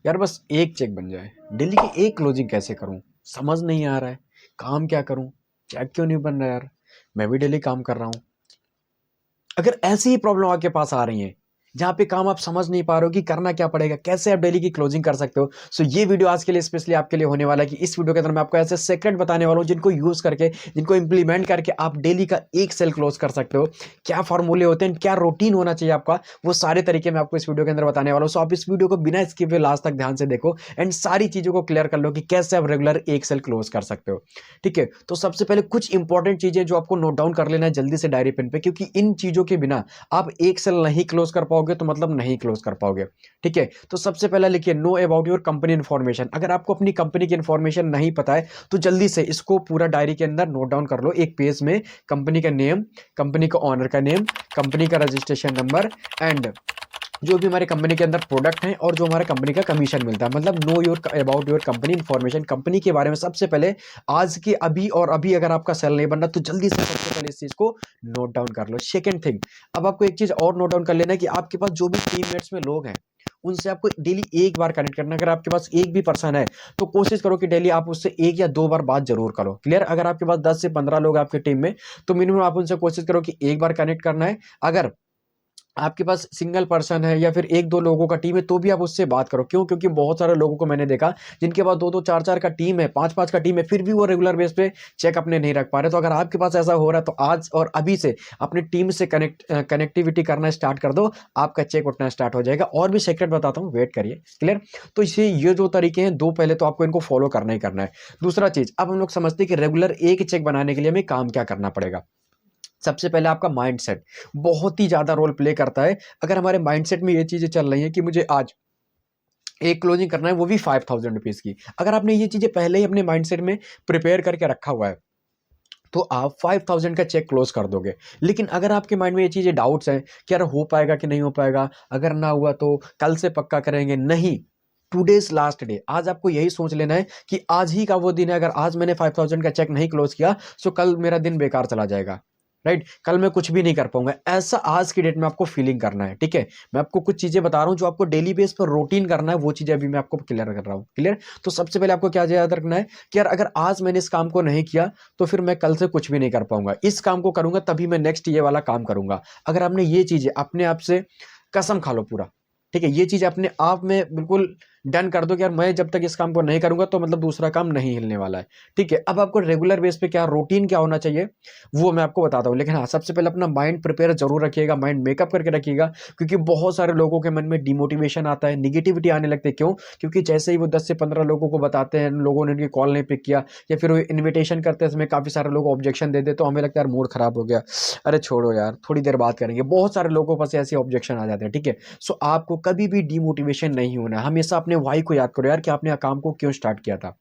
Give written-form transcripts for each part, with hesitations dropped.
यार बस एक चेक बन जाए, डेली की एक क्लोजिंग कैसे करूं, समझ नहीं आ रहा है। काम क्या करूं, चेक क्यों नहीं बन रहा यार। मैं भी डेली काम कर रहा हूं। अगर ऐसी ही प्रॉब्लम आपके पास आ रही है जहां पे काम आप समझ नहीं पा रहे हो कि करना क्या पड़ेगा, कैसे आप डेली की क्लोजिंग कर सकते हो, सो ये वीडियो आज के लिए स्पेशली आपके लिए होने वाला है कि इस वीडियो के अंदर मैं आपको ऐसे सेक्रेट बताने वाला हूं जिनको यूज करके, जिनको इंप्लीमेंट करके आप डेली का एक सेल क्लोज कर सकते हो। क्या फॉर्मूले होते हैं, क्या रूटीन होना चाहिए आपका, वो सारे तरीके मैं आपको इस वीडियो के अंदर बताने वाला हूं। सो आप इस वीडियो को बिना स्किप हुए लास्ट तक ध्यान से देखो एंड सारी चीजों को क्लियर कर लो कि कैसे आप रेगुलर एक सेल क्लोज कर सकते हो। ठीक है, तो सबसे पहले कुछ इंपॉर्टेंट चीजें जो आपको नोट डाउन कर लेना है जल्दी से डायरी पेन पे, क्योंकि इन चीजों के बिना आप एक सेल नहीं क्लोज कर पाओगे तो मतलब नहीं क्लोज कर पाओगे। ठीक है, तो सबसे पहला लिखिए know about your company information. अगर आपको अपनी कंपनी की इन्फॉर्मेशन नहीं पता है तो जल्दी से इसको पूरा डायरी के अंदर नोट डाउन कर लो एक पेज में। कंपनी का नेम, कंपनी का ऑनर का नेम, कंपनी का रजिस्ट्रेशन नंबर एंड जो भी हमारे कंपनी के अंदर प्रोडक्ट हैं और जो हमारे कंपनी का कमीशन मिलता है, मतलब know your about your company information. Company के बारे में सबसे पहले आज के अभी और अभी अगर आपका सेल नहीं बन रहा तो जल्दी से सबसे पहले इस चीज को नोट डाउन कर लो। सेकंड थिंग, अब आपको एक चीज और नोट डाउन कर लेना है कि आपके पास जो भी टीममेट्स में लोग हैं उनसे आपको डेली एक बार कनेक्ट करना है। अगर आपके पास एक भी पर्सन है तो कोशिश करो कि डेली आप उससे एक या दो बार बात जरूर करो। क्लियर, अगर आपके पास 10 से 15 लोग आपकी टीम में तो मिनिमम आप उनसे कोशिश करो कि एक बार कनेक्ट करना है। अगर आपके पास सिंगल पर्सन है या फिर एक दो लोगों का टीम है तो भी आप उससे बात करो। क्यों? क्योंकि बहुत सारे लोगों को मैंने देखा जिनके पास दो दो चार चार का टीम है, पांच पांच का टीम है, फिर भी वो रेगुलर बेस पे चेक अपने नहीं रख पा रहे। तो अगर आपके पास ऐसा हो रहा है तो आज और अभी से अपनी टीम से कनेक्टिविटी करना स्टार्ट कर दो, आपका चेक उठना स्टार्ट हो जाएगा। और भी सीक्रेट बताता हूँ, वेट करिए। क्लियर, तो इसे ये जो तरीके हैं दो, पहले तो आपको इनको फॉलो करना ही करना है। दूसरा चीज, अब हम लोग समझते हैं कि रेगुलर एक चेक बनाने के लिए हमें काम क्या करना पड़ेगा। सबसे पहले आपका माइंडसेट बहुत ही ज्यादा रोल प्ले करता है। अगर हमारे माइंडसेट में ये चीजें चल रही हैं कि मुझे आज एक क्लोजिंग करना है वो भी 5000 रुपीज की, अगर आपने ये चीजें पहले ही अपने माइंडसेट में प्रिपेयर करके रखा हुआ है तो आप 5000 का चेक क्लोज कर दोगे। लेकिन अगर आपके माइंड में ये चीजें डाउट्स हैं कि यार हो पाएगा कि नहीं हो पाएगा, अगर ना हुआ तो कल से पक्का करेंगे, नहीं, टूडेज लास्ट डे। आज आपको यही सोच लेना है कि आज ही का वो दिन है, अगर आज मैंने 5000 का चेक नहीं क्लोज किया तो कल मेरा दिन बेकार चला जाएगा। राइट, कल मैं कुछ भी नहीं कर पाऊंगा, ऐसा आज की डेट में आपको फीलिंग करना है। ठीक है, मैं आपको कुछ चीजें बता रहा हूं जो आपको डेली बेस पर रूटीन करना है, वो चीजें अभी मैं आपको क्लियर कर रहा हूं। क्लियर, तो सबसे पहले आपको क्या याद रखना है कि यार अगर आज मैंने इस काम को नहीं किया तो फिर मैं कल से कुछ भी नहीं कर पाऊंगा, इस काम को करूंगा तभी मैं नेक्स्ट ये वाला काम करूंगा। अगर आपने ये चीजें अपने आप से कसम खा लो पूरा, ठीक है, ये चीज अपने आप में बिल्कुल डन कर दो कि यार मैं जब तक इस काम को नहीं करूंगा तो मतलब दूसरा काम नहीं हिलने वाला है। ठीक है, अब आपको रेगुलर बेस पे क्या रूटीन क्या होना चाहिए वो मैं आपको बताता हूँ। लेकिन हाँ, सबसे पहले अपना माइंड प्रिपेयर जरूर रखिएगा, माइंड मेकअप करके रखिएगा, क्योंकि बहुत सारे लोगों के मन में डिमोटिवेशन आता है, निगेटिविटी आने लगती है। क्यों? क्योंकि जैसे ही वो 10 से 15 लोगों को बताते हैं, लोगों ने उनकी कॉल नहीं पिक किया या फिर वो इन्विटेशन करते समय काफी सारे लोग ऑब्जेक्शन दे दे तो हमें लगता है यार मूड खराब हो गया, अरे छोड़ो यार थोड़ी देर बात करेंगे। बहुत सारे लोगों के पास ऐसे ऑब्जेक्शन आ जाते हैं। ठीक है, सो आपको कभी भी डिमोटिवेशन नहीं होना है, हमेशा अपने वाई को याद करो यार कि आपने काम को क्यों स्टार्ट किया था।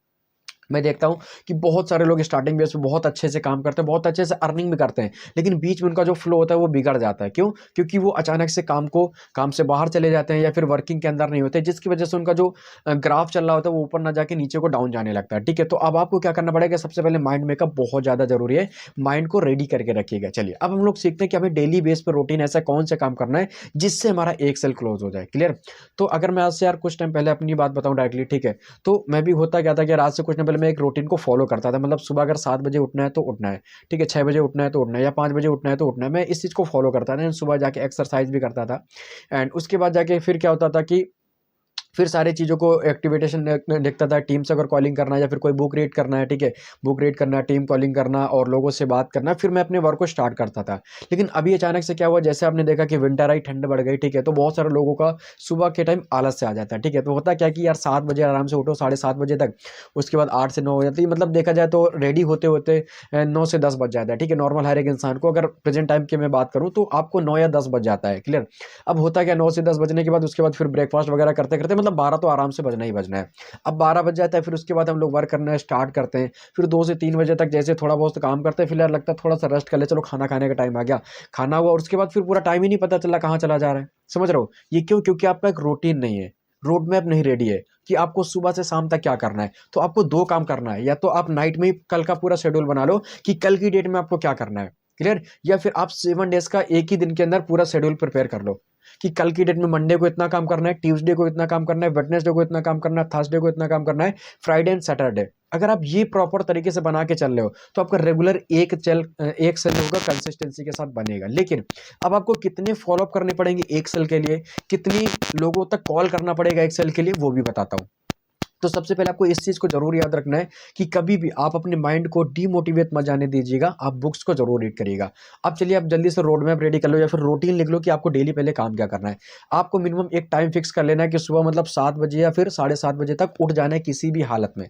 मैं देखता हूं कि बहुत सारे लोग स्टार्टिंग बेस पे बहुत अच्छे से काम करते हैं, बहुत अच्छे से अर्निंग भी करते हैं, लेकिन बीच में उनका जो फ्लो होता है वो बिगड़ जाता है। क्यों? क्योंकि वो अचानक से काम से बाहर चले जाते हैं या फिर वर्किंग के अंदर नहीं होते, जिसकी वजह से उनका जो ग्राफ चल रहा होता है वो ऊपर ना जाके नीचे को डाउन जाने लगता है। ठीक है, तो अब आपको क्या करना पड़ेगा, सबसे पहले माइंड मेकअप बहुत ज्यादा जरूरी है, माइंड को रेडी करके रखिएगा। चलिए, अब हम लोग सीखते हैं कि हमें डेली बेस पर रूटीन ऐसा कौन सा काम करना है जिससे हमारा एक सेल क्लोज हो जाए। क्लियर, तो अगर मैं आज से यार कुछ टाइम पहले अपनी बात बताऊं डायरेक्टली, ठीक है, तो मैं भी होता क्या था कि रात से कुछ टाइम पहले मैं एक रूटीन को फॉलो करता था। मतलब सुबह अगर 7 बजे उठना है तो उठना है, ठीक है, 6 बजे उठना है तो उठना है, या 5 बजे उठना है तो उठना है। मैं इस चीज़ को फॉलो करता था, सुबह जाके एक्सरसाइज भी करता था एंड उसके बाद जाके फिर क्या होता था कि फिर सारी चीज़ों को एक्टिवेशन देखता था, टीम से अगर कॉलिंग करना है या फिर कोई बुक रीड करना है, ठीक है, बुक रीड करना, टीम कॉलिंग करना और लोगों से बात करना, फिर मैं अपने वर्क को स्टार्ट करता था। लेकिन अभी अचानक से क्या हुआ, जैसे आपने देखा कि विंटर आई, ठंड बढ़ गई, ठीक है, तो बहुत सारे लोगों का सुबह के टाइम आलस से आ जाता है। ठीक है, तो होता क्या कि यार 7 बजे आराम से उठो, 7:30 बजे तक, उसके बाद 8 से 9 हो जाती है, मतलब देखा जाए तो रेडी होते होते 9 से 10 बज जाता है। ठीक है, नॉर्मल हर एक इंसान को, अगर प्रेजेंट टाइम की मैं बात करूँ तो आपको 9 या 10 बज जाता है। क्लियर, अब होता क्या, 9 से 10 बजने के बाद उसके बाद फिर ब्रेकफास्ट वगैरह करते करते मतलब 12 तो आराम से बजना ही बजना है। अब 12 बज जाता है, फिर उसके बाद हम लोग वर्क करना स्टार्ट करते हैं, फिर 2 से 3 बजे तक जैसे थोड़ा बहुत काम करते हैं, फिर यार लगता है थोड़ा सा रेस्ट कर ले, चलो खाना खाने का टाइम आ गया, खाना हुआ और उसके बाद फिर पूरा टाइम ही नहीं पता चला कहाँ चला जा रहा है। समझ रहे हो ये क्यों? क्योंकि आपका एक रूटीन नहीं है, रोड मैप नहीं रेडी है कि आपको सुबह से शाम तक क्या करना है। तो आपको दो काम करना है, या तो आप नाइट में ही कल का पूरा शेड्यूल बना लो कि कल की डेट में आपको क्या करना है। क्लियर, या फिर आप 7 डेज का एक ही दिन के अंदर पूरा शेड्यूल प्रिपेयर कर लो। कि कल की डेट में मंडे को इतना काम करना है, ट्यूसडे को इतना काम करना है, वेडनेसडे को इतना काम करना है, थर्सडे को इतना काम करना है, फ्राइडे एंड सैटरडे। अगर आप ये प्रॉपर तरीके से बना के चल रहे हो तो आपका रेगुलर एक सेल होगा, कंसिस्टेंसी के साथ बनेगा। लेकिन अब आपको कितने फॉलोअप करने पड़ेंगे एक सेल के लिए, कितनी लोगों तक कॉल करना पड़ेगा एक सेल के लिए, वो भी बताता हूं। तो सबसे पहले आपको इस चीज को जरूर याद रखना है कि कभी भी आप अपने माइंड को डीमोटिवेट मत जाने दीजिएगा, आप बुक्स को जरूर रीड करिएगा। अब चलिए आप जल्दी से रोड मैप रेडी कर लो या फिर रूटीन लिख लो कि आपको डेली पहले काम क्या करना है। आपको मिनिमम एक टाइम फिक्स कर लेना है कि सुबह मतलब 7 बजे या फिर 7:30 बजे तक उठ जाना है किसी भी हालत में।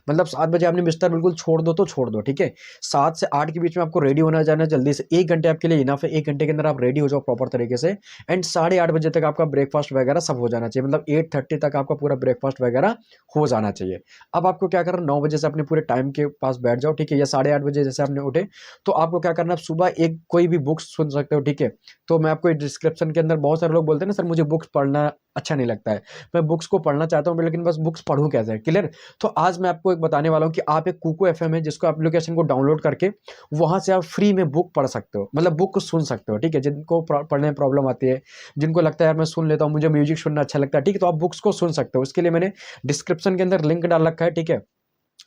मतलब 7 बजे आपने बिस्तर बिल्कुल छोड़ दो तो छोड़ दो, ठीक है। 7 से 8 के बीच में आपको रेडी होना जाना है जल्दी से, 1 घंटे आपके लिए इनफ है, 1 घंटे के अंदर आप रेडी हो जाओ प्रॉपर तरीके से। एंड 8:30 बजे तक आपका ब्रेकफास्ट वगैरह सब हो जाना चाहिए, मतलब 8:30 तक आपका पूरा ब्रेकफास्ट वगैरह हो जाना चाहिए। अब आपको क्या करना, 9 बजे से अपने पूरे टाइम के पास बैठ जाओ, ठीक है, या 8:30 बजे जैसे आपने उठे तो आपको क्या करना है, सुबह एक कोई भी बुक्स सुन सकते हो, ठीक है। तो मैं आपको डिस्क्रिप्शन के अंदर, बहुत सारे लोग बोलते हैं ना सर मुझे बुक्स पढ़ना अच्छा नहीं लगता है, मैं बुक्स को पढ़ना चाहता हूँ लेकिन बस बुक्स पढ़ूं कैसे, क्लियर। तो आज मैं आपको एक बताने वाला हूँ कि आप एक कुको एफएम है जिसको एप्लीकेशन को डाउनलोड करके वहां से आप फ्री में बुक पढ़ सकते हो, मतलब बुक को सुन सकते हो, ठीक है। जिनको पढ़ने में प्रॉब्लम आती है, जिनको लगता है यार मैं सुन लेता हूँ, मुझे म्यूजिक सुनना अच्छा लगता है, ठीक है, तो आप बुक्स को सुन सकते हो। उसके लिए मैंने डिस्क्रिप्शन के अंदर लिंक डाल रखा है, ठीक है।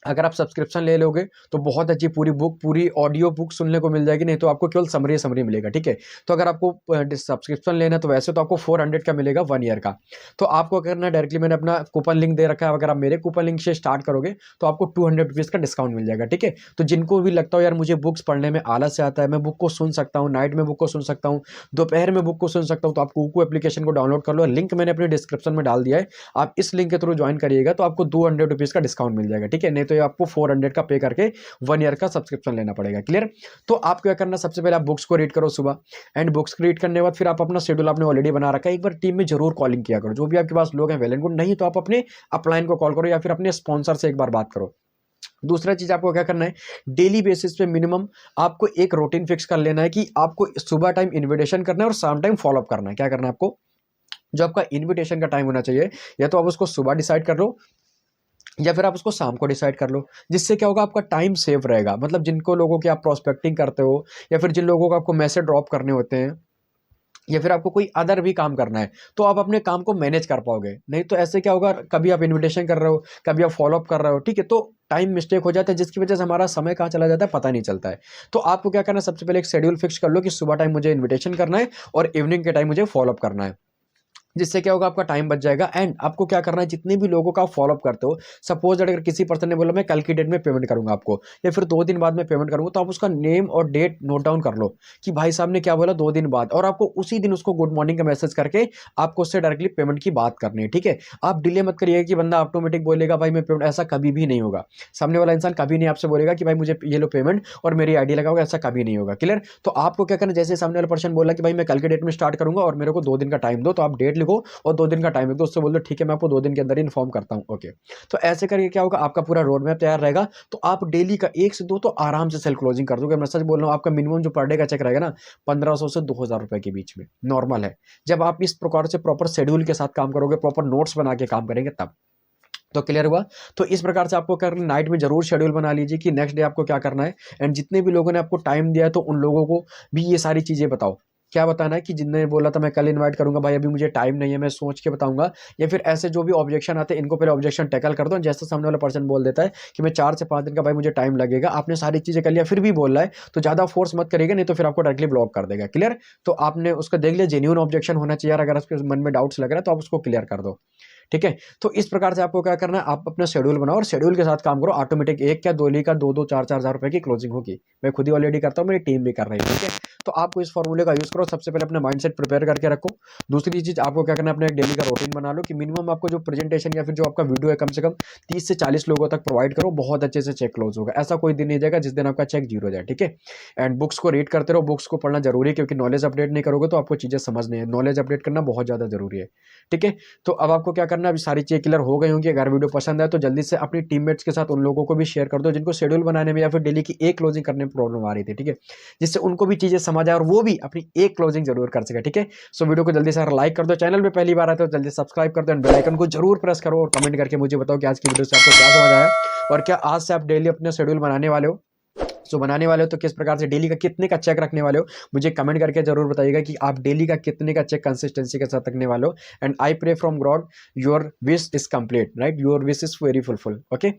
अगर आप सब्सक्रिप्शन ले लोगे तो बहुत अच्छी पूरी बुक, पूरी ऑडियो बुक सुनने को मिल जाएगी, नहीं तो आपको केवल समरी समरी मिलेगा, ठीक है। तो अगर आपको सब्सक्रिप्शन लेना है तो वैसे तो आपको 400 का मिलेगा 1 ईयर का। तो आपको करना है डायरेक्टली, मैंने अपना कूपन लिंक दे रखा है, अगर आप मेरे कूपन लिंक से स्टार्ट करोगे तो आपको 200 रुपीज़ का डिस्काउंट मिल जाएगा, ठीक है। तो जिनको भी लगता हो यार मुझे बुक्स पढ़ने में आलस से आता है, मैं बुक को सुन सकता हूँ, नाइट में बुक को सुन सकता हूँ, दोपहर में बुक को सुन सकता हूँ, तो आप कूको एप्लीकेशन को डाउनलोड कर लो, लिंक मैंने अपने डिस्क्रिप्शन में डाल दिया है। आप इस लिंक के थ्रू ज्वाइन करिएगा तो आपको 200 रुपीज़ का डिस्काउंट मिल जाएगा, ठीक है, नहीं तो ये आपको 400 का पे करके 1 ईयर का सब्सक्रिप्शन लेना पड़ेगा, क्लियर। तो आप क्या करना, सबसे पहले आप बुक्स को रीड करो सुबह, एंड बुक्स रीड करने के बाद फिर आप अपना शेड्यूल आपने ऑलरेडी बना रखा है, एक बार टीम में जरूर कॉलिंग किया करो, जो भी आपके पास लोग हैं वेल एंड गुड, नहीं तो आप अपने अपलाइन को कॉल करो या फिर अपने स्पॉन्सर से एक बार बात करो। दूसरा चीज आपको क्या करना है, डेली बेसिस पे मिनिमम आपको एक रूटीन फिक्स कर लेना है कि आपको सुबह टाइम इन्विटेशन करना है और शाम टाइम फॉलोअप करना है। क्या करना है आपको, जो आपका इन्विटेशन का टाइम होना चाहिए या तो आप उसको सुबह डिसाइड कर लो या फिर आप उसको शाम को डिसाइड कर लो, जिससे क्या होगा आपका टाइम सेव रहेगा। मतलब जिनको लोगों की आप प्रोस्पेक्टिंग करते हो या फिर जिन लोगों को आपको मैसेज ड्रॉप करने होते हैं या फिर आपको कोई अदर भी काम करना है तो आप अपने काम को मैनेज कर पाओगे। नहीं तो ऐसे क्या होगा, कभी आप इनविटेशन कर रहे हो, कभी आप फॉलोअप कर रहे हो, ठीक है, तो टाइम मिस्टेक हो जाता है जिसकी वजह से हमारा समय कहाँ चला जाता है पता नहीं चलता है। तो आपको क्या करना है, सबसे पहले एक शेड्यूल फिक्स कर लो कि सुबह टाइम मुझे इन्विटेशन करना है और इवनिंग के टाइम मुझे फॉलोअप करना है, जिससे क्या होगा आपका टाइम बच जाएगा। एंड आपको क्या करना है, जितने भी लोगों का आप फॉलोअप करते हो, सपोज अगर किसी पर्सन ने बोला मैं कल की डेट में पेमेंट करूंगा आपको या फिर 2 दिन बाद में पेमेंट करूंगा, तो आप उसका नेम और डेट नोट डाउन कर लो कि भाई साहब ने क्या बोला 2 दिन बाद, और आपको उसी दिन उसको गुड मॉर्निंग का मैसेज करके आपको उससे डायरेक्टली पेमेंट की बात करनी है, ठीक है। आप डिले मत करिएगा कि बंदा ऑटोमेटिक बोलेगा भाई मैं पेमेंट, ऐसा कभी भी नहीं होगा। सामने वाला इंसान कभी नहीं आपसे बोलेगा कि भाई मुझे ये लो पेमेंट और मेरी आईडी लगाओगे, ऐसा कभी नहीं होगा, क्लियर। तो आपको क्या करना है, जैसे सामने वाला पर्सन बोला कि भाई मैं कल के डेट में स्टार्ट करूंगा और मेरे को 2 दिन का टाइम दो, तो आप डेट लिखो और 2 दिन का टाइम है तो उससे बोल दो ठीक है मैं आपको 2 दिन के अंदर ही इन्फॉर्म करता हूं, ओके। तो ऐसे करके क्या होगा, आपका पूरा रोड मैप तैयार रहेगा। तो आप डेली का 1 से 2 तो आराम से सेल क्लोजिंग कर दोगे। मैं सच बोल रहा हूं, आपका मिनिमम जो पर डे का चेक रहेगा ना 1500 से 2000 रुपए के बीच में नॉर्मल है। जब आप इस प्रकार से प्रॉपर शेड्यूल के साथ काम करोगे, प्रॉपर नोट्स बना के काम करेंगे तब। तो क्लियर हुआ। तो इस प्रकार से आपको कर नाइट में जरूर शेड्यूल बना लीजिए कि नेक्स्ट डे आपको क्या करना है। एंड जितने भी लोगों ने आपको टाइम दिया है तो उन लोगों को भी ये सारी चीजें बताओ। क्या बताना है कि जिनने बोला था मैं कल इनवाइट करूंगा, भाई अभी मुझे टाइम नहीं है, मैं सोच के बताऊंगा, या फिर ऐसे जो भी ऑब्जेक्शन आते हैं इनको पहले ऑब्जेक्शन टैकल कर दो। जैसे सामने वाला पर्सन बोल देता है कि मैं 4 से 5 दिन का भाई मुझे टाइम लगेगा, आपने सारी चीजें कर लिया फिर भी बोल रहा है तो ज्यादा फोर्स मत करिएगा, नहीं तो फिर आपको डायरेक्टली ब्लॉक कर देगा, क्लियर। तो आपने उसका देख लिया, जेन्युइन ऑब्जेक्शन होना चाहिए, अगर उसके मन में डाउट्स लग रहा है तो आप उसको क्लियर कर दो, ठीक है। तो इस प्रकार से आपको क्या करना है, आप अपना शेड्यूल बनाओ और शेड्यूल के साथ काम करो। ऑटोमेटिक एक क्या 2 का 2-2 4-4 हजार रुपए की क्लोजिंग होगी। मैं खुद ही ऑलरेडी करता हूँ, मेरी टीम भी कर रही है, ठीक है। तो आपको इस फॉर्मूले का यूज करो, सबसे पहले अपना माइंडसेट प्रिपेयर करके रखो। दूसरी चीज आपको क्या करना है, अपने एक डेली का रूटीन बना लो कि मिनिमम आपको जो प्रेजेंटेशन या फिर जो आपका वीडियो है कम से कम 30 से 40 लोगों तक प्रोवाइड करो, बहुत अच्छे से चेक क्लोज होगा। ऐसा कोई दिन नहीं जाएगा जिस दिन आपका चेक जीरो हो जाए, ठीक है। एंड बुक्स को रीड करते रहो, बुक्स को पढ़ना जरूरी है क्योंकि नॉलेज अपडेट नहीं करोगे तो आपको चीजें समझ नहीं है, नॉलेज अपडेट करना बहुत ज्यादा जरूरी है, ठीक है। तो अब आपको क्या करना है, अभी सारी चीजें क्लियर हो गई होंगी। अगर वीडियो पसंद आए तो जल्दी से अपनी टीममेट्स के साथ उन लोगों को भी शेयर कर दो जिनको शेड्यूल बनाने में या फिर डेली की एक क्लोजिंग करने में प्रॉब्लम आ रही थी, ठीक है, जिससे उनको भी चीजें समझ आए और वो भी अपनी एक क्लोजिंग जरूर कर सके, ठीक है। सो वीडियो को जल्दी से लाइक कर दो, चैनल पे पहली बार आए तो जल्दी सब्सक्राइब कर दो एंड बेल आइकन को जरूर प्रेस करो और कमेंट करके मुझे बताओ कि आज की वीडियो से आपको क्या समझ आया और क्या आज से आप डेली अपने शेड्यूल बनाने वाले हो। सो बनाने वाले हो तो किस प्रकार से डेली का कितने का चेक रखने वाले हो, मुझे कमेंट करके जरूर बताइएगा कि आप डेली का कितने का चेक कंसिस्टेंसी के साथ रखने वाले हो। And I pray from God your wish is complete, right, your wish is very fulfil. Okay,